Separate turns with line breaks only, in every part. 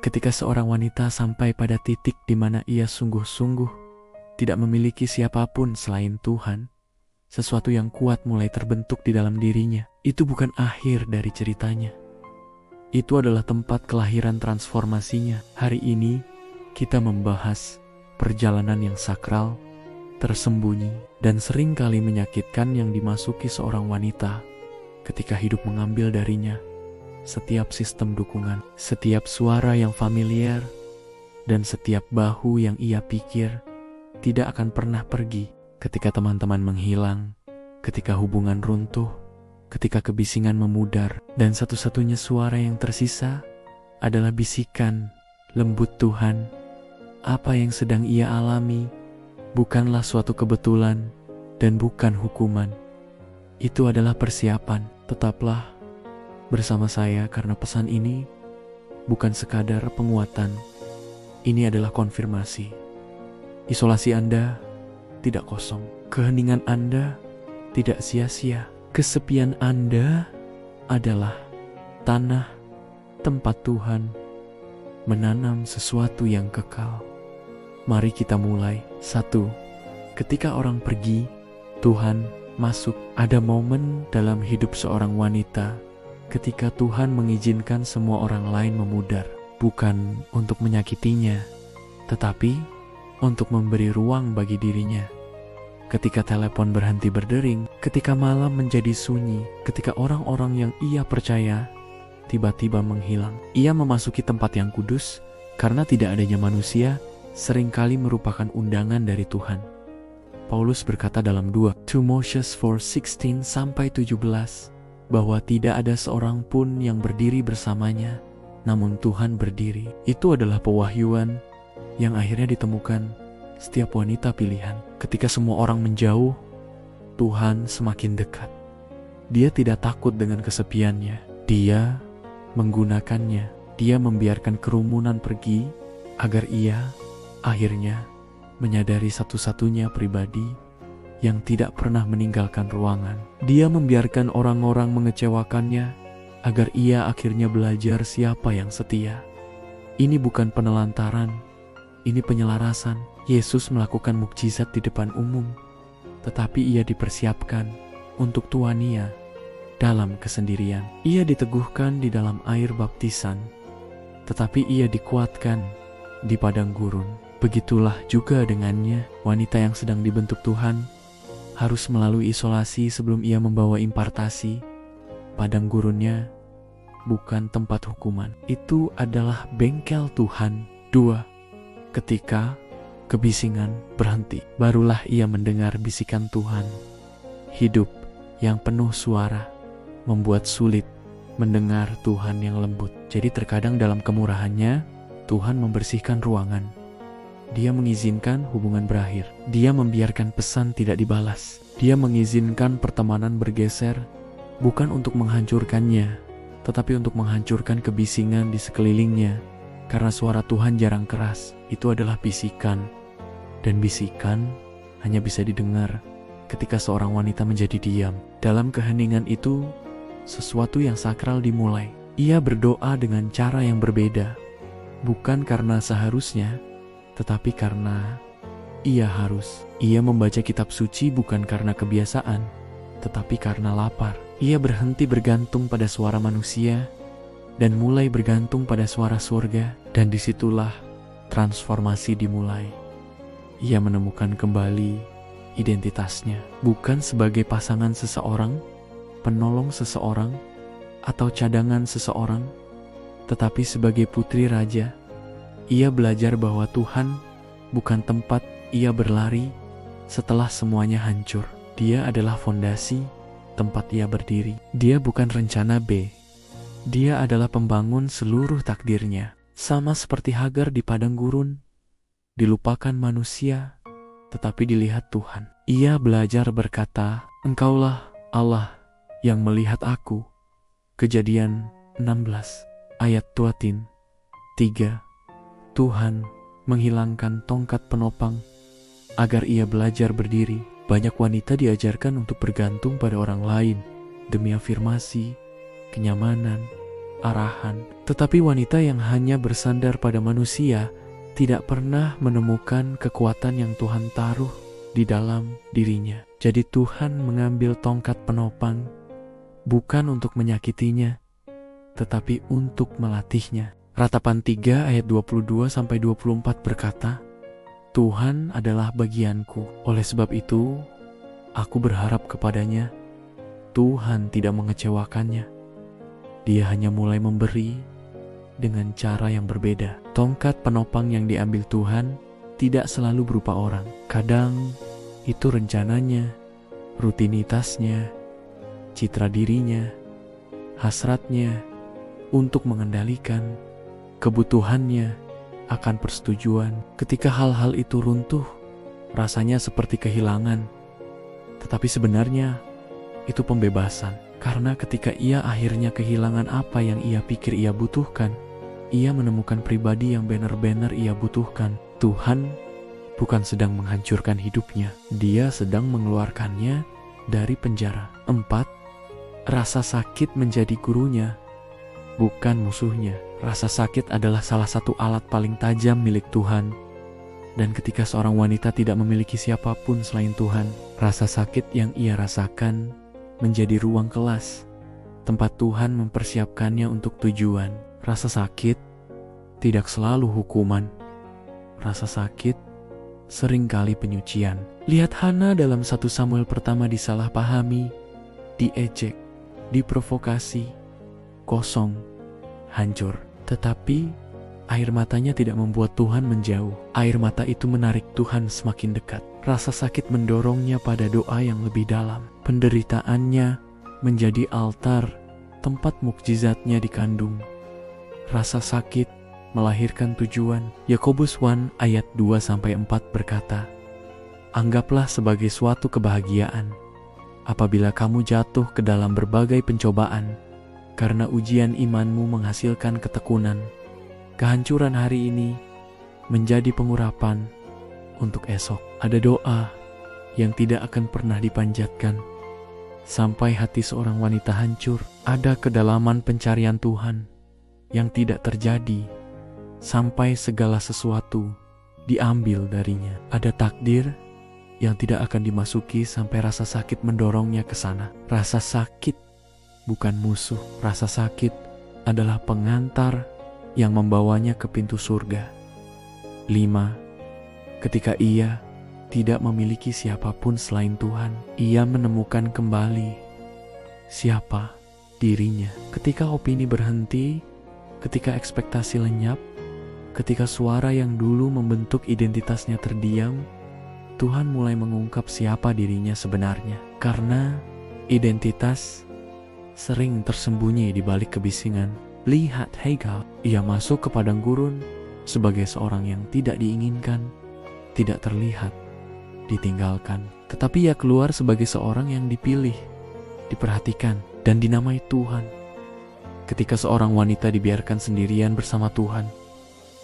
Ketika seorang wanita sampai pada titik di mana ia sungguh-sungguh tidak memiliki siapapun selain Tuhan, sesuatu yang kuat mulai terbentuk di dalam dirinya. Itu bukan akhir dari ceritanya. Itu adalah tempat kelahiran transformasinya. Hari ini kita membahas perjalanan yang sakral, tersembunyi, dan seringkali menyakitkan yang dimasuki seorang wanita ketika hidup mengambil darinya setiap sistem dukungan, setiap suara yang familiar, dan setiap bahu yang ia pikir tidak akan pernah pergi. Ketika teman-teman menghilang, ketika hubungan runtuh, ketika kebisingan memudar, dan satu-satunya suara yang tersisa adalah bisikan lembut Tuhan. Apa yang sedang ia alami bukanlah suatu kebetulan dan bukan hukuman. Itu adalah persiapan. Tetaplah bersama saya karena pesan ini bukan sekadar penguatan. Ini adalah konfirmasi. Isolasi Anda tidak kosong. Keheningan Anda tidak sia-sia. Kesepian Anda adalah tanah tempat Tuhan menanam sesuatu yang kekal. Mari kita mulai. 1. Ketika orang pergi, Tuhan masuk. Ada momen dalam hidup seorang wanita ketika Tuhan mengizinkan semua orang lain memudar. Bukan untuk menyakitinya, tetapi untuk memberi ruang bagi dirinya. Ketika telepon berhenti berdering, ketika malam menjadi sunyi, ketika orang-orang yang ia percaya tiba-tiba menghilang. Ia memasuki tempat yang kudus karena tidak adanya manusia seringkali merupakan undangan dari Tuhan. Paulus berkata dalam 2 Timotius 4:16-17 bahwa tidak ada seorang pun yang berdiri bersamanya, namun Tuhan berdiri. Itu adalah pewahyuan yang akhirnya ditemukan setiap wanita pilihan. Ketika semua orang menjauh, Tuhan semakin dekat. Dia tidak takut dengan kesepiannya. Dia menggunakannya. Dia membiarkan kerumunan pergi agar ia akhirnya menyadari satu-satunya pribadi yang tidak pernah meninggalkan ruangan. Dia membiarkan orang-orang mengecewakannya agar ia akhirnya belajar siapa yang setia. Ini bukan penelantaran, ini penyelarasan. Yesus melakukan mukjizat di depan umum, tetapi ia dipersiapkan untuk tuania dalam kesendirian. Ia diteguhkan di dalam air baptisan, tetapi ia dikuatkan di padang gurun. Begitulah juga dengannya, wanita yang sedang dibentuk Tuhan harus melalui isolasi sebelum ia membawa impartasi. Padang gurunnya bukan tempat hukuman. Itu adalah bengkel Tuhan. 2. Ketika kebisingan berhenti, barulah ia mendengar bisikan Tuhan. Hidup yang penuh suara membuat sulit mendengar Tuhan yang lembut. Jadi terkadang dalam kemurahannya, Tuhan membersihkan ruangan. Dia mengizinkan hubungan berakhir. Dia membiarkan pesan tidak dibalas. Dia mengizinkan pertemanan bergeser, bukan untuk menghancurkannya, tetapi untuk menghancurkan kebisingan di sekelilingnya. Karena suara Tuhan jarang keras. Itu adalah bisikan. Dan bisikan hanya bisa didengar ketika seorang wanita menjadi diam. Dalam keheningan itu, sesuatu yang sakral dimulai. Ia berdoa dengan cara yang berbeda. Bukan karena seharusnya, tetapi karena ia harus. Ia membaca kitab suci bukan karena kebiasaan, tetapi karena lapar. Ia berhenti bergantung pada suara manusia dan mulai bergantung pada suara surga. Dan disitulah transformasi dimulai. Ia menemukan kembali identitasnya, bukan sebagai pasangan seseorang, penolong seseorang, atau cadangan seseorang, tetapi sebagai putri raja. Ia belajar bahwa Tuhan bukan tempat ia berlari setelah semuanya hancur. Dia adalah fondasi tempat ia berdiri. Dia bukan rencana B. Dia adalah pembangun seluruh takdirnya. Sama seperti Hagar di padang gurun, dilupakan manusia, tetapi dilihat Tuhan. Ia belajar berkata, "Engkaulah Allah yang melihat aku." Kejadian 16 ayat 3. Tuhan menghilangkan tongkat penopang agar ia belajar berdiri. Banyak wanita diajarkan untuk bergantung pada orang lain demi afirmasi, kenyamanan, arahan. Tetapi wanita yang hanya bersandar pada manusia tidak pernah menemukan kekuatan yang Tuhan taruh di dalam dirinya. Jadi Tuhan mengambil tongkat penopang bukan untuk menyakitinya, tetapi untuk melatihnya. Ratapan 3 ayat 22-24 berkata, Tuhan adalah bagianku. Oleh sebab itu, aku berharap kepadanya. Tuhan tidak mengecewakannya. Dia hanya mulai memberi dengan cara yang berbeda. Tongkat penopang yang diambil Tuhan tidak selalu berupa orang. Kadang itu rencananya, rutinitasnya, citra dirinya, hasratnya untuk mengendalikan kebutuhannya akan persetujuan. Ketika hal-hal itu runtuh, rasanya seperti kehilangan. Tetapi sebenarnya itu pembebasan. Karena ketika ia akhirnya kehilangan apa yang ia pikir ia butuhkan, ia menemukan pribadi yang benar-benar ia butuhkan. Tuhan bukan sedang menghancurkan hidupnya, Dia sedang mengeluarkannya dari penjara. 4. Rasa sakit menjadi gurunya, bukan musuhnya. Rasa sakit adalah salah satu alat paling tajam milik Tuhan. Dan ketika seorang wanita tidak memiliki siapapun selain Tuhan, rasa sakit yang ia rasakan menjadi ruang kelas, tempat Tuhan mempersiapkannya untuk tujuan. Rasa sakit tidak selalu hukuman. Rasa sakit seringkali penyucian. Lihat Hana dalam 1 Samuel pertama disalahpahami, diejek, diprovokasi, kosong, hancur. Tetapi air matanya tidak membuat Tuhan menjauh. Air mata itu menarik Tuhan semakin dekat. Rasa sakit mendorongnya pada doa yang lebih dalam. Penderitaannya menjadi altar tempat mukjizatnya dikandung. Rasa sakit melahirkan tujuan. Yakobus 1 ayat 2-4 berkata, Anggaplah sebagai suatu kebahagiaan apabila kamu jatuh ke dalam berbagai pencobaan, karena ujian imanmu menghasilkan ketekunan. Kehancuran hari ini menjadi pengurapan untuk esok. Ada doa yang tidak akan pernah dipanjatkan sampai hati seorang wanita hancur. Ada kedalaman pencarian Tuhan yang tidak terjadi sampai segala sesuatu diambil darinya. Ada takdir yang tidak akan dimasuki sampai rasa sakit mendorongnya ke sana. Rasa sakit bukan musuh. Rasa sakit adalah pengantar yang membawanya ke pintu surga. 5. Ketika ia tidak memiliki siapapun selain Tuhan, ia menemukan kembali siapa dirinya. Ketika opini berhenti, ketika ekspektasi lenyap, ketika suara yang dulu membentuk identitasnya terdiam, Tuhan mulai mengungkap siapa dirinya sebenarnya. Karena identitas sering tersembunyi di balik kebisingan. Lihat Hagar, ia masuk ke padang gurun sebagai seorang yang tidak diinginkan, tidak terlihat, ditinggalkan. Tetapi ia keluar sebagai seorang yang dipilih, diperhatikan, dan dinamai Tuhan. Ketika seorang wanita dibiarkan sendirian bersama Tuhan,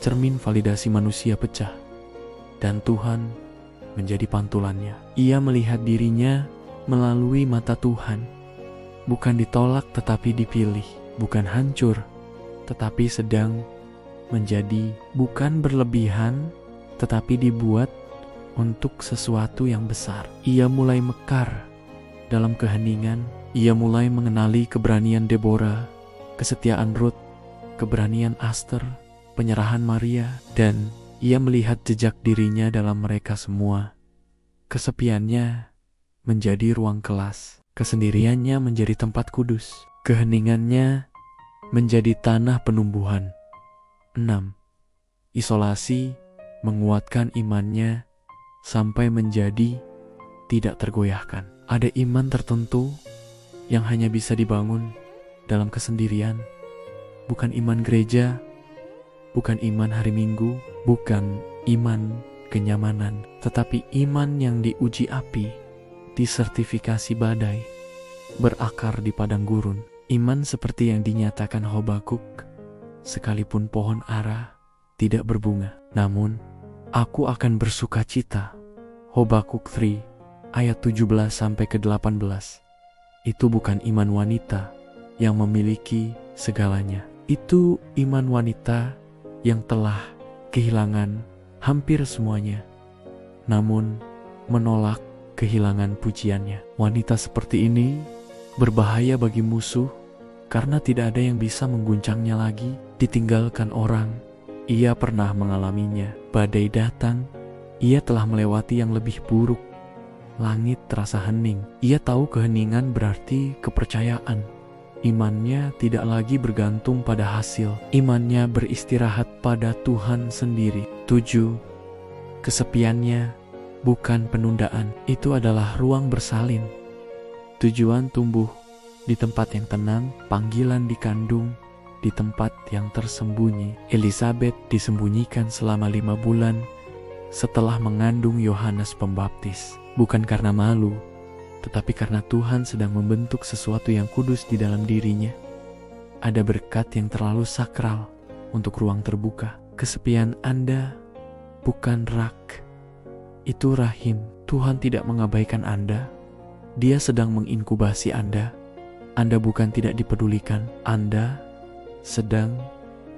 cermin validasi manusia pecah, dan Tuhan menjadi pantulannya. Ia melihat dirinya melalui mata Tuhan, bukan ditolak tetapi dipilih, bukan hancur tetapi sedang menjadi, bukan berlebihan tetapi dibuat untuk sesuatu yang besar. Ia mulai mekar dalam keheningan. Ia mulai mengenali keberanian Deborah, kesetiaan Ruth, keberanian Aster, penyerahan Maria, dan ia melihat jejak dirinya dalam mereka semua. Kesepiannya menjadi ruang kelas, kesendiriannya menjadi tempat kudus, keheningannya menjadi tanah penumbuhan. 6. Isolasi menguatkan imannya sampai menjadi tidak tergoyahkan. Ada iman tertentu yang hanya bisa dibangun dalam kesendirian. Bukan iman gereja, bukan iman hari Minggu, bukan iman kenyamanan, tetapi iman yang diuji api, disertifikasi badai, berakar di padang gurun. Iman seperti yang dinyatakan Habakuk, sekalipun pohon ara tidak berbunga, namun aku akan bersuka cita. Habakuk 3 ayat 17-18. Itu bukan iman wanita yang memiliki segalanya. Itu iman wanita yang telah kehilangan hampir semuanya, namun menolak kehilangan pujiannya. Wanita seperti ini berbahaya bagi musuh karena tidak ada yang bisa mengguncangnya lagi. Ditinggalkan orang, ia pernah mengalaminya. Badai datang, ia telah melewati yang lebih buruk. Langit terasa hening, ia tahu keheningan berarti kepercayaan. Imannya tidak lagi bergantung pada hasil. Imannya beristirahat pada Tuhan sendiri. 7. Kesepiannya bukan penundaan. Itu adalah ruang bersalin. Tujuan tumbuh di tempat yang tenang, panggilan dikandung di tempat yang tersembunyi. Elizabeth disembunyikan selama 5 bulan setelah mengandung Yohanes Pembaptis. Bukan karena malu, tetapi karena Tuhan sedang membentuk sesuatu yang kudus di dalam dirinya. Ada berkat yang terlalu sakral untuk ruang terbuka. Kesepian Anda bukan rak, itu rahim. Tuhan tidak mengabaikan Anda. Dia sedang menginkubasi Anda. Anda bukan tidak dipedulikan, Anda sedang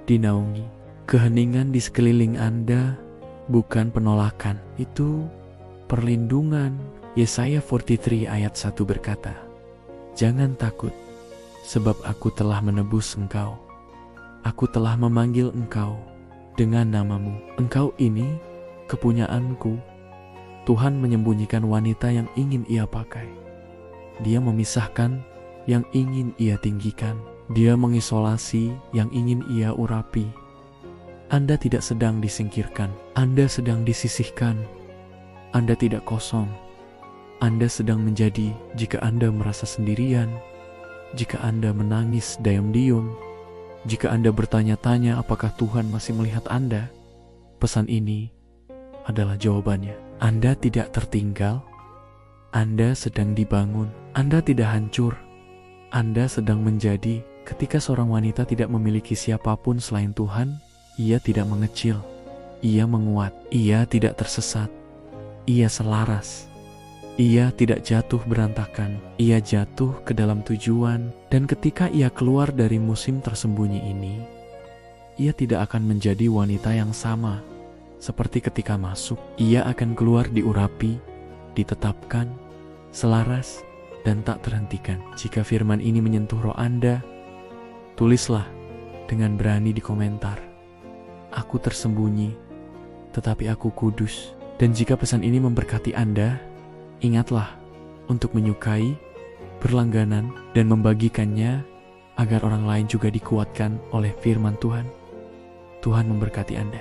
dinaungi. Keheningan di sekeliling Anda bukan penolakan, itu perlindungan. Yesaya 43 ayat 1 berkata, "Jangan takut, sebab aku telah menebus engkau. Aku telah memanggil engkau dengan namamu. Engkau ini kepunyaanku." Tuhan menyembunyikan wanita yang ingin ia pakai. Dia memisahkan yang ingin ia tinggikan. Dia mengisolasi yang ingin ia urapi. Anda tidak sedang disingkirkan, Anda sedang disisihkan. Anda tidak kosong. Anda sedang menjadi. Jika Anda merasa sendirian, jika Anda menangis diam-diam, jika Anda bertanya-tanya apakah Tuhan masih melihat Anda, pesan ini adalah jawabannya. Anda tidak tertinggal, Anda sedang dibangun, Anda tidak hancur, Anda sedang menjadi. Ketika seorang wanita tidak memiliki siapapun selain Tuhan, ia tidak mengecil, ia menguat, ia tidak tersesat, ia selaras. Ia tidak jatuh berantakan, ia jatuh ke dalam tujuan, dan ketika ia keluar dari musim tersembunyi ini, ia tidak akan menjadi wanita yang sama seperti ketika masuk. Ia akan keluar diurapi, ditetapkan, selaras, dan tak terhentikan. Jika firman ini menyentuh roh Anda, tulislah dengan berani di komentar, "Aku tersembunyi, tetapi aku kudus." Dan jika pesan ini memberkati Anda, ingatlah untuk menyukai, berlangganan, dan membagikannya agar orang lain juga dikuatkan oleh firman Tuhan. Tuhan memberkati Anda.